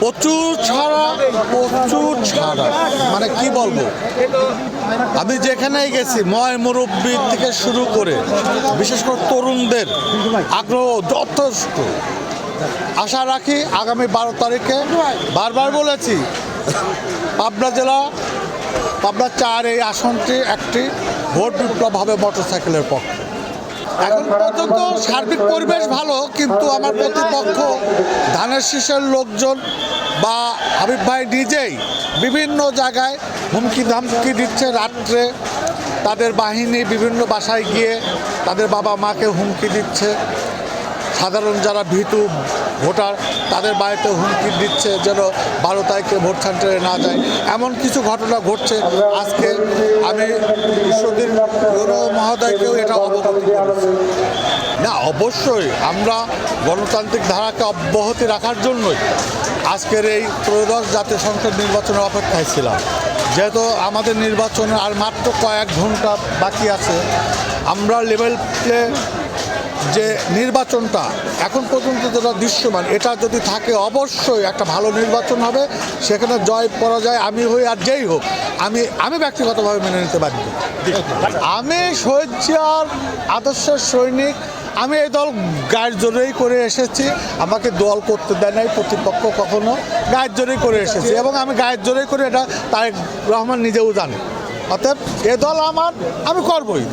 প্রচুর ছাড়া মানে কি বলবো, আমি যেখানেই গেছি ময় মুরব্বী থেকে শুরু করে বিশেষ করে তরুণদের আগ্রহ যথেষ্ট। আশা রাখি আগামী 12 তারিখে, বারবার বলেছি, পাবনা জেলা পাবনা 4 এই আসনটি একটি ভোট বিপ্লব হবে মোটরসাইকেলের পক্ষে। এখন পর্যন্ত সার্বিক পরিবেশ ভালো, কিন্তু আমার প্রতিপক্ষ ধানের শীষের লোকজন বা হাবিব ভাই নিজেই বিভিন্ন জায়গায় হুমকি ধামকি দিচ্ছে। রাত্রে তাদের বাহিনী বিভিন্ন বাসায় গিয়ে তাদের বাবা মাকে হুমকি দিচ্ছে। সাধারণ যারা ভীতু ভোটার তাদের বাড়িতে হুমকি দিচ্ছে যেন 12 তারিখে ভোট সেন্টারে না যায়। এমন কিছু ঘটনা ঘটছে। আজকে আমি ঈশ্বরদীর মহোদয়কেও এটা অবগত করেছি। না, অবশ্যই আমরা গণতান্ত্রিক ধারাকে অব্যাহতি রাখার জন্যই আজকের এই ত্রয়োদশ জাতীয় সংসদ নির্বাচনের অপেক্ষায় ছিলাম। যেহেতু আমাদের নির্বাচনের আর মাত্র কয়েক ঘন্টা বাকি আছে, আমরা লেভেল প্লে যে নির্বাচনটা এখন পর্যন্ত যেটা দৃশ্যমান, এটা যদি থাকে অবশ্যই একটা ভালো নির্বাচন হবে। সেখানে জয় পরাজয় আমি হই আর যেই হোক, আমি ব্যক্তিগতভাবে মেনে নিতে পারি। আমি শহীদ জিয়ার আদর্শের সৈনিক। আমি এই দল গায়ের জোরেই করে এসেছি। আমাকে দল করতে দেয় নাই প্রতিপক্ষ কখনো, গায়ের জোরেই করে এসেছি এবং আমি গায়ের জোরেই করে এটা তারেক রহমান নিজেও জানে। অতএব এ দল আমার, আমি করবই।